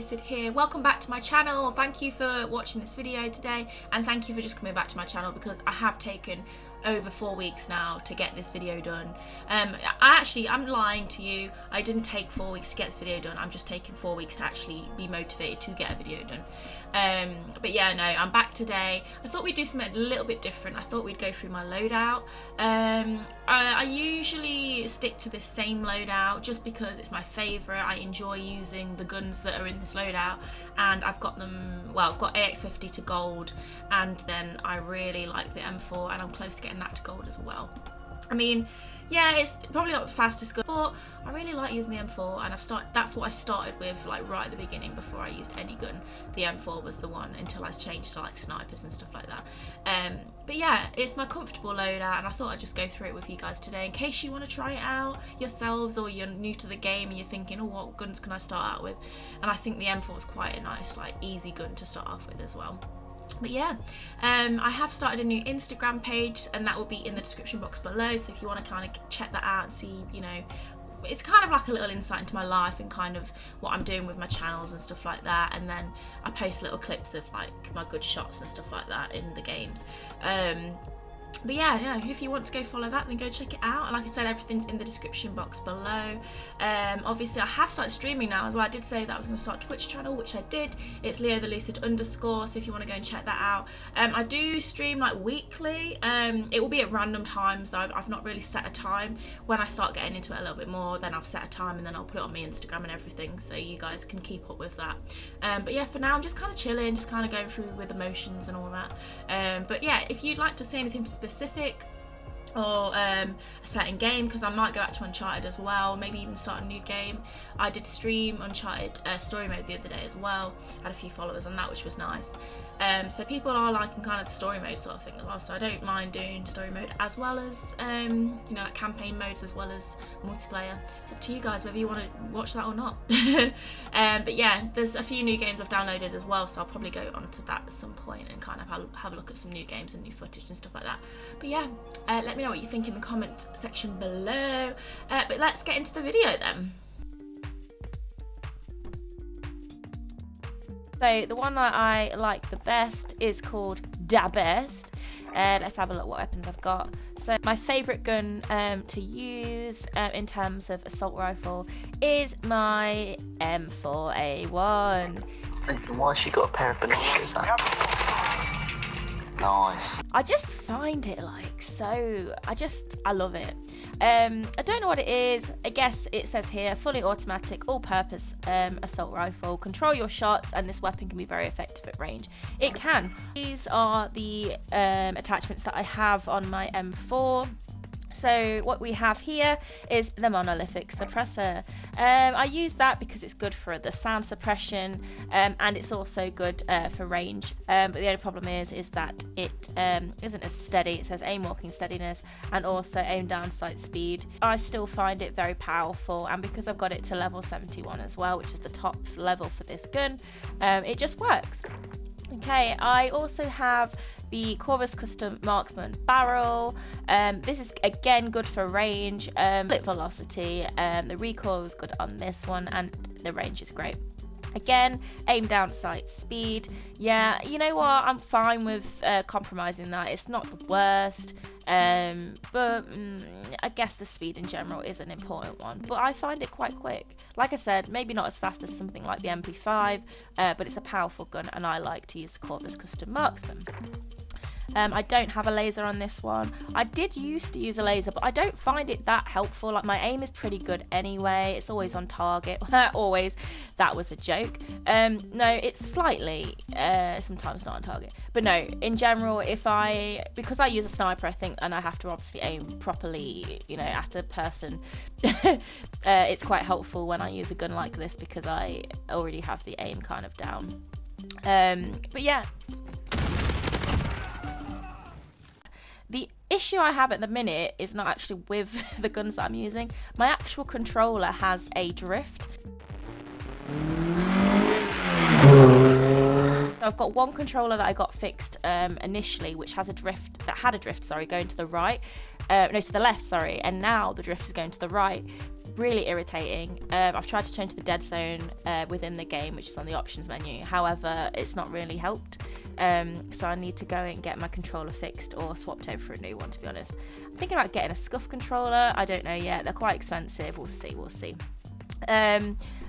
Leothelucid here. Welcome back to my channel. Thank you for watching this video today, and thank you for just coming back to my channel because I have taken over 4 weeks now to get this video done. I'm lying to you. I didn't take 4 weeks to get this video done. I'm just taking 4 weeks to actually be motivated to get a video done. But yeah, no, I'm back today. I thought we'd do something a little bit different. I thought we'd go through my loadout. I usually stick to this same loadout just because it's my favourite. I enjoy using the guns that are in this loadout, and I've got them, well, I've got AX50 to gold, and then I really like the M4, and I'm close to getting that to gold as well. I mean, yeah, it's probably not the fastest gun, but I really like using the M4, and that's what I started with, like right at the beginning before I used any gun. The M4 was the one until I changed to like snipers and stuff like that. But yeah, it's my comfortable loadout, and I thought I'd just go through it with you guys today in case you want to try it out yourselves, or you're new to the game and you're thinking, oh, what guns can I start out with? And I think the M4 is quite a nice, like, easy gun to start off with as well. But yeah, I have started a new Instagram page, and that will be in the description box below, so if you want to kind of check that out and see, you know, it's kind of like a little insight into my life and kind of what I'm doing with my channels and stuff like that. And then I post little clips of like my good shots and stuff like that in the games. But yeah, if you want to go follow that, then go check it out. And like I said, everything's in the description box below. Obviously I have started streaming now as well. I did say that I was going to start a Twitch channel, which I did. It's Leothelucid_, so if you want to go and check that out. I do stream like weekly. It will be at random times though. I've not really set a time. When I start getting into it a little bit more, then I'll set a time, and then I'll put it on my Instagram and everything, so you guys can keep up with that. But yeah, for now I'm just kind of chilling, just kind of going through with emotions and all that. But yeah, if you'd like to say anything specific, or a certain game, because I might go back to Uncharted as well, maybe even start a new game. I did stream Uncharted story mode the other day as well, had a few followers on that, which was nice. So people are liking kind of the story mode sort of thing as well, so I don't mind doing story mode as well as you know, like campaign modes as well as multiplayer. It's up to you guys whether you want to watch that or not. But yeah, there's a few new games I've downloaded as well, so I'll probably go onto that at some point and kind of have a look at some new games and new footage and stuff like that. But yeah, let me know what you think in the comment section below. But let's get into the video then. So the one that I like the best is called Da Best. Let's have a look what weapons I've got. So my favourite gun to use in terms of assault rifle is my M4A1. I was thinking, why has she got a pair of binoculars on? Nice. I just find it like so, I love it. I don't know what it is. I guess it says here, fully automatic, all-purpose assault rifle. Control your shots, and this weapon can be very effective at range. It can. These are the attachments that I have on my M4. So what we have here is the monolithic suppressor. I use that because it's good for the sound suppression, and it's also good for range. But the only problem is that it isn't as steady. It says aim walking steadiness and also aim down sight speed. I still find it very powerful, and because I've got it to level 71 as well, which is the top level for this gun, it just works. Okay, I also have the Corvus Custom Marksman barrel. This is again good for range, bullet velocity. The recoil is good on this one, and the range is great. Again, aim down sight speed. Yeah, you know what? I'm fine with compromising that. It's not the worst, but I guess the speed in general is an important one. But I find it quite quick. Like I said, maybe not as fast as something like the MP5, but it's a powerful gun, and I like to use the Corvus Custom Marksman. I don't have a laser on this one. I did used to use a laser, but I don't find it that helpful. Like, my aim is pretty good anyway. It's always on target. Always. That was a joke. No, it's slightly sometimes not on target. But no, in general, because I use a sniper, I think, and I have to obviously aim properly, you know, at a person, it's quite helpful when I use a gun like this because I already have the aim kind of down. But yeah. The issue I have at the minute is not actually with the guns that I'm using. My actual controller has a drift. So I've got one controller that I got fixed initially, which has a drift, going to the right. No, to the left, sorry. And now the drift is going to the right. really irritating. I've tried to turn to the dead zone within the game, which is on the options menu. However, it's not really helped. So I need to go and get my controller fixed or swapped over for a new one, to be honest. I'm thinking about getting a scuff controller. I don't know yet. They're quite expensive. We'll see.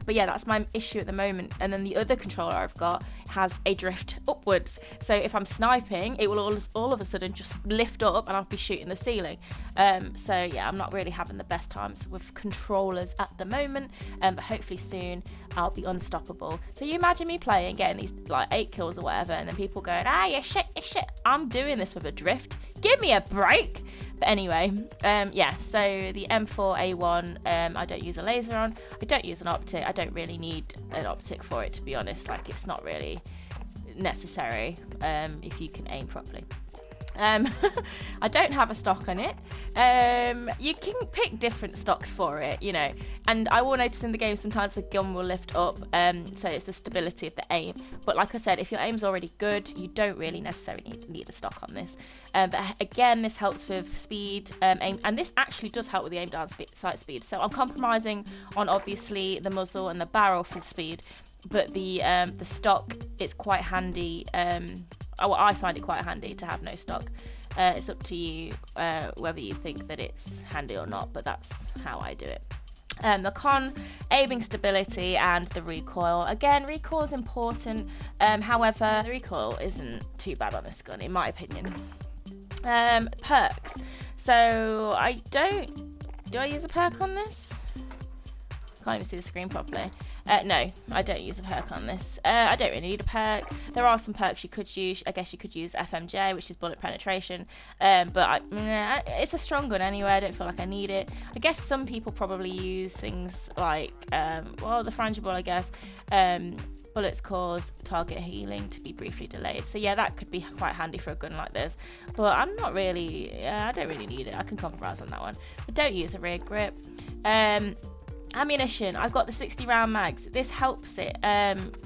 But yeah, that's my issue at the moment. And then the other controller I've got has a drift upwards. So if I'm sniping, it will all of a sudden just lift up and I'll be shooting the ceiling. So yeah, I'm not really having the best times with controllers at the moment. But hopefully soon I'll be unstoppable. So you imagine me playing, getting these like 8 kills or whatever, and then people going, you're shit. I'm doing this with a drift. Give me a break. But anyway, yeah, so the M4A1, I don't use a laser on. I don't use an optic. I don't really need an optic for it, to be honest. Like, it's not really necessary if you can aim properly. I don't have a stock on it. You can pick different stocks for it, you know, and I will notice in the game sometimes the gun will lift up, so it's the stability of the aim. But like I said, if your aim's already good, you don't really necessarily need a stock on this. But again, this helps with speed, aim, and this actually does help with the aim down sight speed. So I'm compromising on obviously the muzzle and the barrel for speed, but the stock is quite handy. I find it quite handy to have no stock. It's up to you whether you think that it's handy or not, but that's how I do it. The con, aiming stability and the recoil. Again, recoil is important. However, the recoil isn't too bad on this gun, in my opinion. Perks. So do I use a perk on this? Can't even see the screen properly. No, I don't use a perk on this. I don't really need a perk. There are some perks you could use. I guess you could use FMJ, which is bullet penetration. But it's a strong gun anyway. I don't feel like I need it. I guess some people probably use things like, the frangible, I guess. Bullets cause target healing to be briefly delayed. So yeah, that could be quite handy for a gun like this. But I don't really need it. I can compromise on that one. But don't use a rear grip. Ammunition, I've got the 60 round mags. This helps it.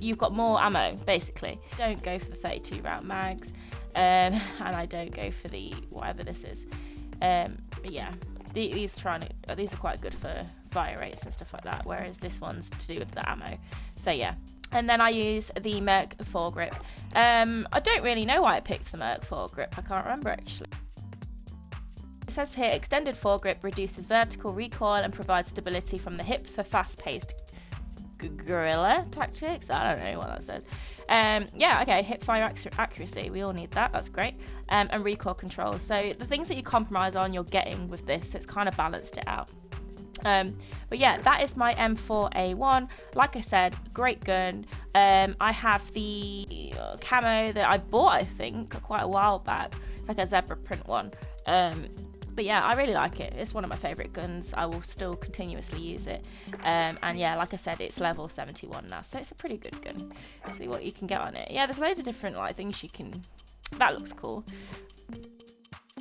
You've got more ammo, basically. Don't go for the 32 round mags. And I don't go for the whatever this is. But yeah, these are quite good for fire rates and stuff like that, whereas this one's to do with the ammo. So yeah. And then I use the Merc foregrip. I don't really know why I picked the Merc foregrip. I can't remember actually. It says here, extended foregrip reduces vertical recoil and provides stability from the hip for fast-paced guerrilla tactics. I don't know what that says. Yeah, okay, hip fire accuracy. We all need that. That's great. And recoil control. So the things that you compromise on, you're getting with this. It's kind of balanced it out. But yeah, that is my M4A1. Like I said, great gun. I have the camo that I bought, I think, quite a while back. It's like a zebra print one. But yeah, I really like it. It's one of my favourite guns. I will still continuously use it. And yeah, like I said, it's level 71 now, so it's a pretty good gun. See what you can get on it. Yeah, there's loads of different things you can... That looks cool.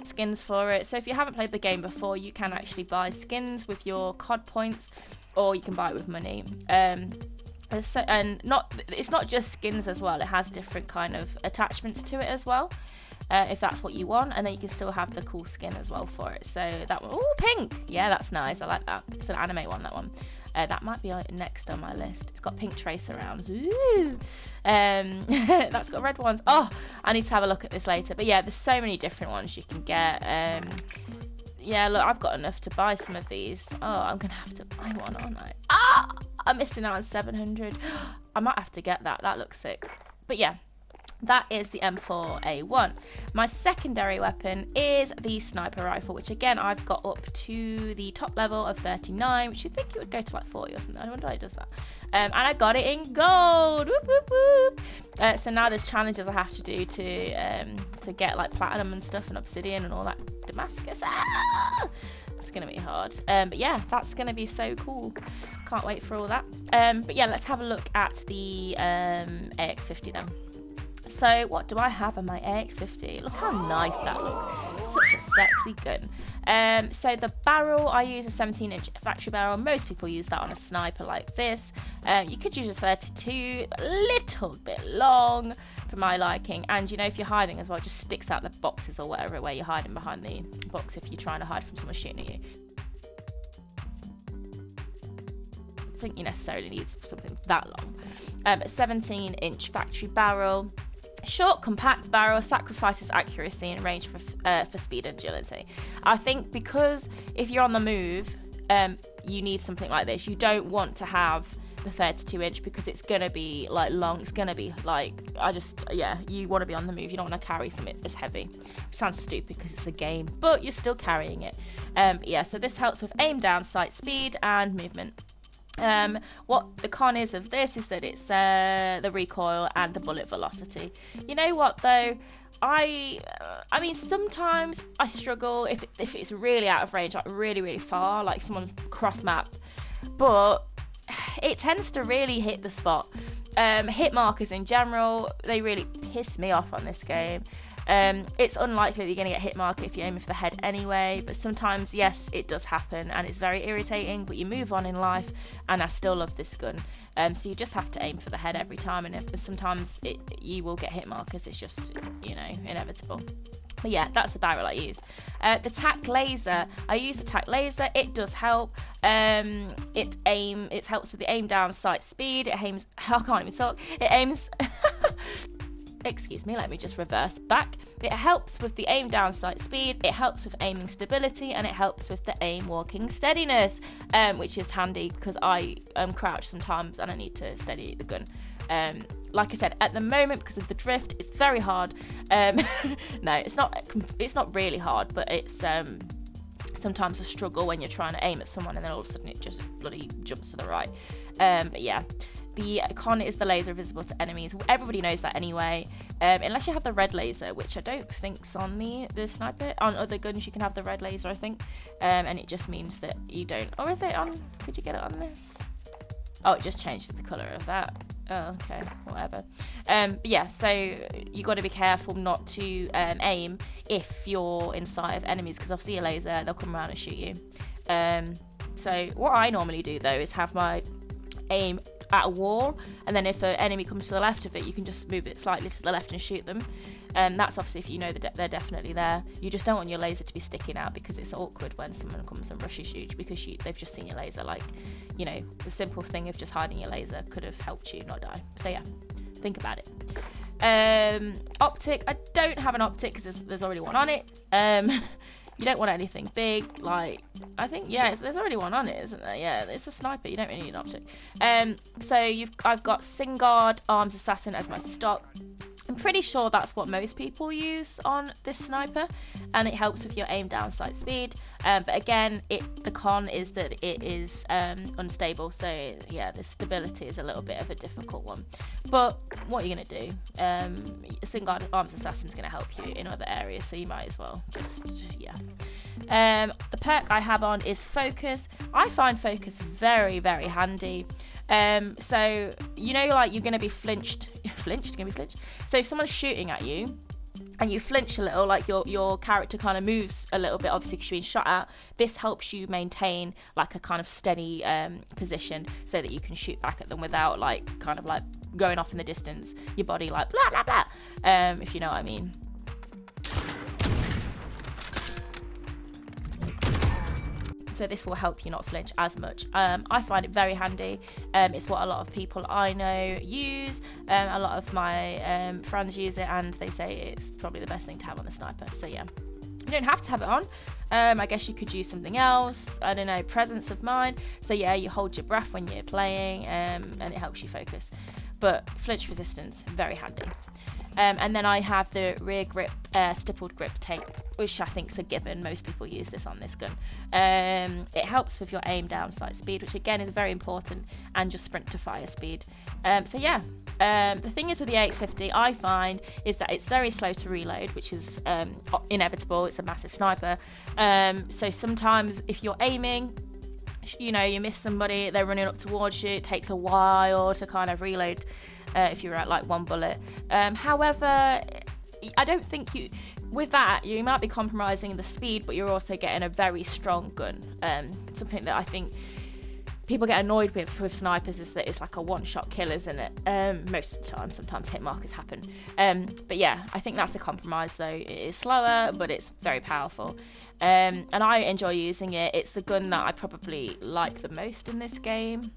Skins for it. So if you haven't played the game before, you can actually buy skins with your CoD points, or you can buy it with money. It's not just skins as well. It has different kind of attachments to it as well. If that's what you want, and then you can still have the cool skin as well for it. So that one, oh, pink, yeah, that's nice. I like that. It's an anime one, that one. That might be next on my list. It's got pink tracer rounds. Ooh. That's got red ones. Oh, I need to have a look at this later. But yeah, there's so many different ones you can get. Yeah, look, I've got enough to buy some of these. Oh, I'm gonna have to buy one, aren't I? I'm missing out on 700. I might have to get that. That looks sick. But yeah. That is the M4A1. My secondary weapon is the sniper rifle, which again I've got up to the top level of 39, which you'd think it would go to like 40 or something. I wonder why it does that. And I got it in gold. Whoop, whoop, whoop. So now there's challenges I have to do to get like platinum and stuff and obsidian and all that Damascus. It's gonna be hard. But yeah, that's gonna be so cool. Can't wait for all that. But yeah, let's have a look at the AX50 then. So what do I have on my AX50? Look how nice that looks. Such a sexy gun. So the barrel, I use a 17-inch factory barrel. Most people use that on a sniper like this. You could use a 32, a little bit long for my liking. And you know, if you're hiding as well, it just sticks out the boxes or whatever, where you're hiding behind the box if you're trying to hide from someone shooting at you. think you necessarily need something that long. A 17-inch factory barrel. Short, compact barrel sacrifices accuracy and range for speed and agility. I think because if you're on the move, you need something like this. You don't want to have the 32-inch because it's gonna be like long. It's gonna be like, you want to be on the move. You don't want to carry something as heavy. Which sounds stupid because it's a game, but you're still carrying it. So this helps with aim down, sight speed, and movement. What the con is of this is that it's the recoil and the bullet velocity. You know what though, I mean sometimes I struggle if it's really out of range, like really far, like someone cross map, but it tends to really hit the spot. Hit markers in general, they really piss me off on this game. It's unlikely that you're going to get hit marker if you're aiming for the head anyway, but sometimes, yes, it does happen, and it's very irritating, but you move on in life, and I still love this gun. So you just have to aim for the head every time, and sometimes you will get hit markers. It's just, inevitable. But yeah, that's the barrel I use. The tac laser, I use the tac laser. It does help. It helps with the aim down, sight speed. I can't even talk. It aims. Excuse me, let me just reverse back. It helps with the aim down, sight speed. It helps with aiming stability, and it helps with the aim walking steadiness, which is handy because I crouch sometimes and I need to steady the gun. Like I said, at the moment, because of the drift, it's very hard. No, it's not really hard, but it's sometimes a struggle when you're trying to aim at someone and then all of a sudden it just bloody jumps to the right. But yeah, the con is the laser visible to enemies. Everybody knows that anyway, unless you have the red laser, which I don't think's on the sniper. On other guns you can have the red laser, I think, and it just means that you don't. Or is it on? Could you get it on this? Oh, it just changed the colour of that. Oh, okay, whatever. But yeah, so you got to be careful not to aim if you're in sight of enemies, because obviously a laser, they'll come around and shoot you. So what I normally do though is have my aim at a wall, and then if an enemy comes to the left of it, you can just move it slightly to the left and shoot them. That's obviously if you know that they're definitely there. You just don't want your laser to be sticking out, because it's awkward when someone comes and rushes you because they've just seen your laser. Like, the simple thing of just hiding your laser could have helped you not die. So yeah, think about it. Optic, I don't have an optic because there's already one on it. You don't want anything big, like, I think, yeah, there's already one on it, isn't there? Yeah, it's a sniper, you don't really need an optic. So I've got Singard Arms Assassin as my stock. I'm pretty sure that's what most people use on this sniper, and it helps with your aim down, sight speed. But again, the con is that it is unstable, so yeah, the stability is a little bit of a difficult one. But what are you going to do? Singard Arms Assassin is going to help you in other areas, so you might as well just, yeah. The perk I have on is Focus. I find Focus very, very handy. So like you're going to be flinched. So if someone's shooting at you and you flinch a little, like your character kind of moves a little bit, obviously because you're being shot at, this helps you maintain like a kind of steady position so that you can shoot back at them without like kind of like going off in the distance, your body like blah blah blah, if you know what I mean. So this will help you not flinch as much. I find it very handy. It's what a lot of people I know use. A lot of my friends use it, and they say it's probably the best thing to have on the sniper. So yeah, you don't have to have it on. I guess you could use something else. I don't know, presence of mind. So yeah, you hold your breath when you're playing, and it helps you focus. But flinch resistance, very handy. And then I have the rear grip stippled grip tape, which I think is a given. Most people use this on this gun. It helps with your aim down, sight speed, which again is very important, and just sprint to fire speed. So yeah, the thing is with the AX50, I find, is that it's very slow to reload, which is inevitable. It's a massive sniper. So sometimes if you're aiming, you miss somebody, they're running up towards you, it takes a while to kind of reload. If you're at like one bullet. However, I don't think with that you might be compromising the speed, but you're also getting a very strong gun. Something that I think people get annoyed with snipers is that it's like a one-shot kill, isn't it? Most of the time, sometimes hit markers happen. But yeah, I think that's the compromise though. It is slower, but it's very powerful. And I enjoy using it. It's the gun that I probably like the most in this game.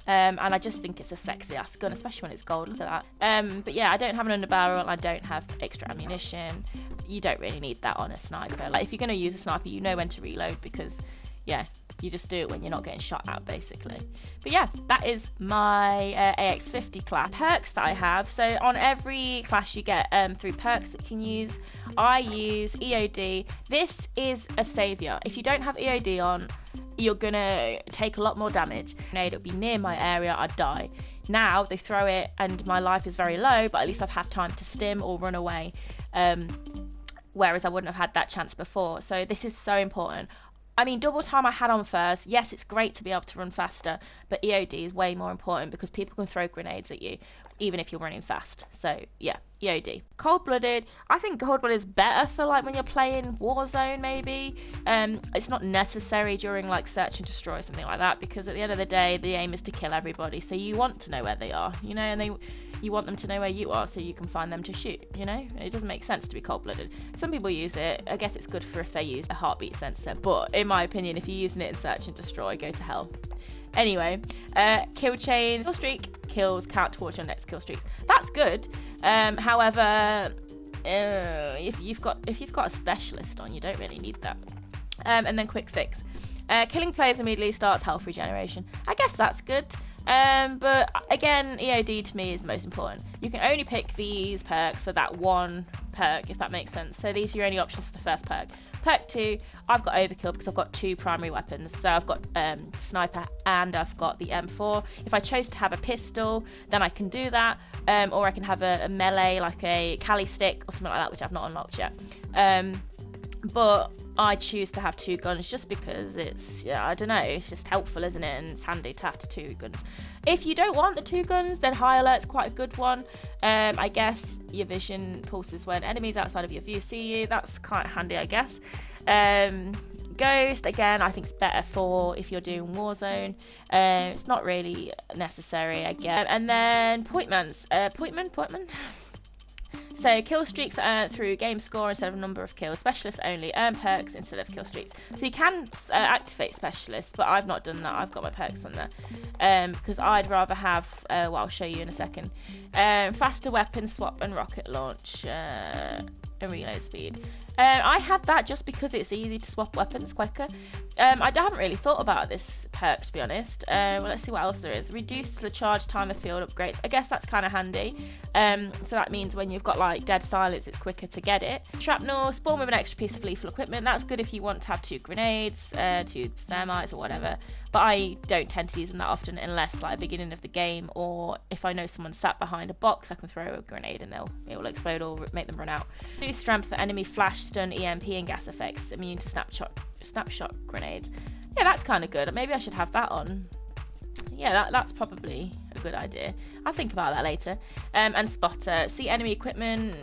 And I just think it's a sexy ass gun, especially when it's gold. Look at that. But yeah, I don't have an underbarrel. I don't have extra ammunition. You don't really need that on a sniper. Like, if you're going to use a sniper, you know when to reload, because yeah, you just do it when you're not getting shot at, basically. But yeah, that is my AX50 class. Perks that I have. So on every class you get 3 perks that you can use. I use EOD. This is a savior. If you don't have EOD on, you're gonna take a lot more damage. It'll be near my area, I'd die. Now they throw it and my life is very low, but at least I've had time to stim or run away, whereas I wouldn't have had that chance before. So this is so important. I mean, double time I had on first. Yes, it's great to be able to run faster, but EOD is way more important because people can throw grenades at you, even if you're running fast. So yeah, EOD. Cold-blooded. I think cold-blooded is better for like when you're playing Warzone, maybe. It's not necessary during like search and destroy, something like that, because at the end of the day, the aim is to kill everybody. So you want to know where they are, you know, and you want them to know where you are so you can find them to shoot, you know? It doesn't make sense to be cold-blooded. Some people use it. I guess it's good for if they use a heartbeat sensor, but in my opinion, if you're using it in search and destroy, go to hell. Anyway, kill chain, kill streak, kills count towards your next kill streaks. That's good. However, if you've got a specialist on, you don't really need that. And then quick fix. Killing players immediately starts health regeneration. I guess that's good. But again, EOD to me is the most important. You can only pick these perks for that one perk, if that makes sense. So these are your only options for the first perk. Perk 2, I've got overkill because I've got 2 primary weapons. So I've got sniper and I've got the M4. If I chose to have a pistol, then I can do that. Or I can have a melee, like a Cali stick or something like that, which I've not unlocked yet. But I choose to have 2 guns just because it's, yeah, I don't know, it's just helpful, isn't it? And it's handy to have 2 guns. If you don't want the 2 guns, then high alert's quite a good one. I guess your vision pulses when enemies outside of your view see you. That's quite handy, I guess. Ghost, again, I think it's better for if you're doing Warzone. It's not really necessary, I guess. And then Pointmans. Pointman? So kill streaks are through game score instead of number of kills. Specialists only earn perks instead of kill streaks. So you can activate specialists, but I've not done that. I've got my perks on there because I'd rather have, well, I'll show you in a second. Faster weapon swap and rocket launch and reload speed. I have that just because it's easy to swap weapons quicker. I haven't really thought about this perk, to be honest. Well, let's see what else there is. Reduce the charge time of field upgrades. I guess that's kind of handy. So that means when you've got like dead silence, it's quicker to get it. Shrapnel, spawn with an extra piece of lethal equipment. That's good if you want to have 2 grenades, 2 thermites or whatever. But I don't tend to use them that often unless like beginning of the game, or if I know someone's sat behind a box, I can throw a grenade and it will explode or make them run out. Reduce strength for enemy flash, stun, EMP and gas effects. Immune to snapshot grenades. Yeah, that's kind of good. Maybe I should have that on. Yeah, that's probably a good idea. I'll think about that later. And spotter, see enemy equipment,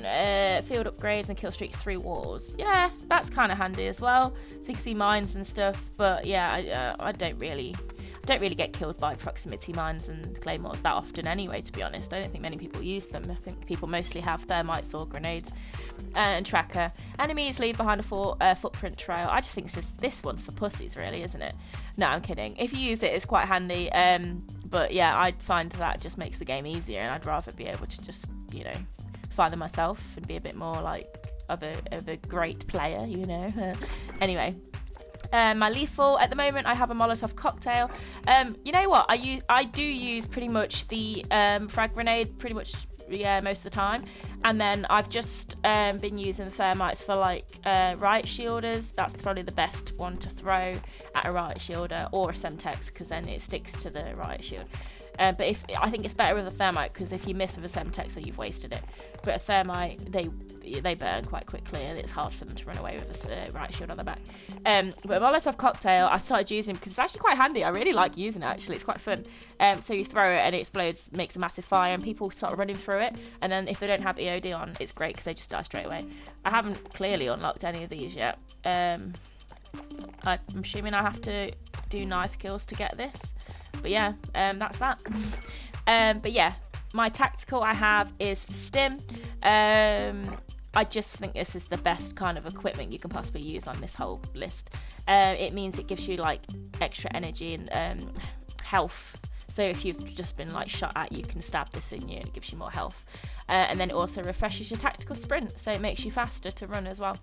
field upgrades and kill streaks through walls. Yeah, that's kind of handy as well. So you can see mines and stuff. But yeah, I don't really get killed by proximity mines and claymores that often anyway, to be honest. I don't think many people use them. I think people mostly have thermites or grenades. And tracker. Enemies leave behind a footprint trail. I just think this one's for pussies, really, isn't it? No, I'm kidding. If you use it, it's quite handy. But yeah, I find that just makes the game easier, and I'd rather be able to just, you know, find them myself and be a bit more like of a great player, you know. Anyway. My lethal, at the moment I have a Molotov cocktail. You know what, I do use pretty much the frag grenade pretty much, yeah, most of the time, and then I've just been using the thermites for like riot shielders. That's probably the best one to throw at a riot shielder or a Semtex, because then it sticks to the riot shield. But I think it's better with a thermite, because if you miss with a Semtex, then you've wasted it. But a thermite, they burn quite quickly, and it's hard for them to run away with a riot shield on their back. But a Molotov cocktail, I started using because it's actually quite handy. I really like using it, actually. It's quite fun. So you throw it and it explodes, makes a massive fire, and people start running through it. And then if they don't have EOD on, it's great because they just die straight away. I haven't clearly unlocked any of these yet. I'm assuming I have to do knife kills to get this. But yeah, that's that. But yeah, my tactical I have is the stim. I just think this is the best kind of equipment you can possibly use on this whole list. It means it gives you like extra energy and health So if you've just been like shot at, you can stab this in you and it gives you more health. And then it also refreshes your tactical sprint, so it makes you faster to run as well.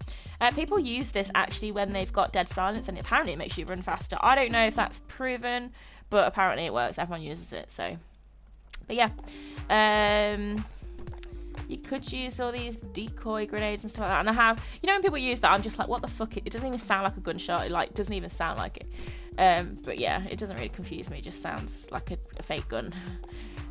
People use this actually when they've got dead silence, and apparently it makes you run faster. I don't know if that's proven, but apparently it works. Everyone uses it, so. But yeah, you could use all these decoy grenades and stuff like that. And I have, you know, when people use that, I'm just like, what the fuck? It doesn't even sound like a gunshot. It like doesn't even sound like it. But yeah, it doesn't really confuse me. It just sounds like a fake gun.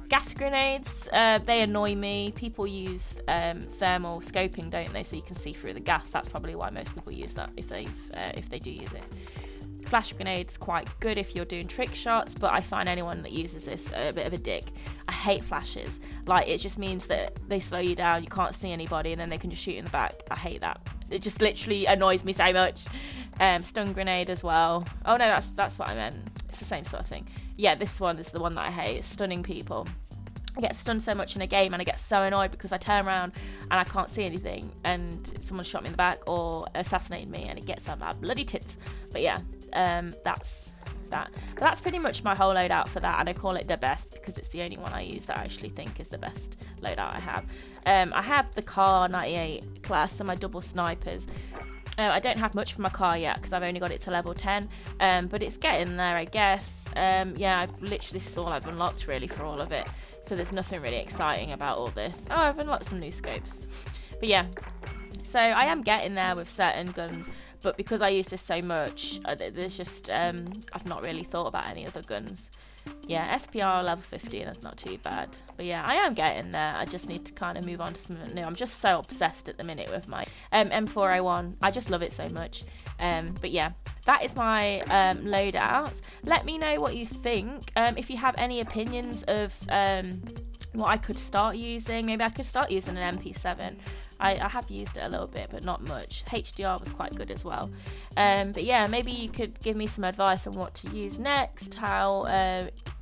Gas grenades, they annoy me. People use thermal scoping, don't they? So you can see through the gas. That's probably why most people use that if they do use it. Flash grenades quite good if you're doing trick shots, but I find anyone that uses this a bit of a dick. I hate flashes. Like, it just means that they slow you down, you can't see anybody, and then they can just shoot in the back. I hate that. It just literally annoys me so much. Stun grenade as well. Oh no, that's what I meant. It's the same sort of thing. Yeah, this one is the one that I hate, stunning people. I get stunned so much in a game and I get so annoyed because I turn around and I can't see anything and someone shot me in the back or assassinated me and it gets on my bloody tits. But yeah, that's that. But that's pretty much my whole loadout for that, and I call it the best because it's the only one I use that I actually think is the best loadout I have. I have the Car 98 class and my double snipers. I don't have much for my car yet because I've only got it to level 10, but it's getting there, I guess. Yeah, this is all I've unlocked really for all of it, so there's nothing really exciting about all this. Oh, I've unlocked some new scopes, but yeah, so I am getting there with certain guns, but because I use this so much, there's just I've not really thought about any other guns. Yeah, SPR level 50, and that's not too bad. But yeah, I am getting there. I just need to kind of move on to something new. I'm just so obsessed at the minute with my M4A1. I just love it so much. But yeah, that is my loadout. Let me know what you think. If you have any opinions of what I could start using, maybe I could start using an MP7. I have used it a little bit, but not much. HDR was quite good as well. But yeah, maybe you could give me some advice on what to use next, how,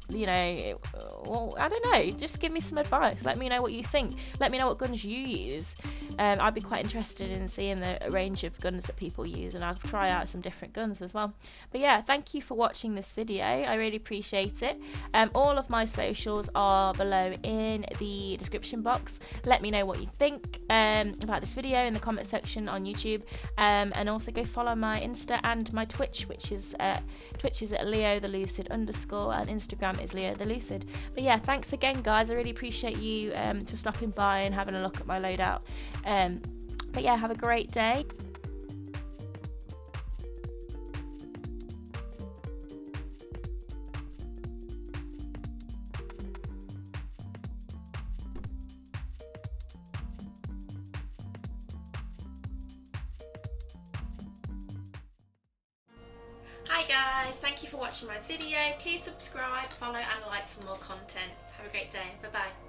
you know, well, I don't know, just give me some advice. Let me know what you think. Let me know what guns you use. I'd be quite interested in seeing the range of guns that people use, and I'll try out some different guns as well. But yeah, thank you for watching this video. I really appreciate it. All of my socials are below in the description box. Let me know what you think about this video in the comment section on YouTube, and also go follow my Insta and my Twitch, which is at Leothelucid _ and Instagram is Leothelucid. But yeah, thanks again guys, I really appreciate you for stopping by and having a look at my loadout. But yeah, have a great day. Hi guys, thank you for watching my video. Please subscribe, follow and like for more content. Have a great day. Bye bye.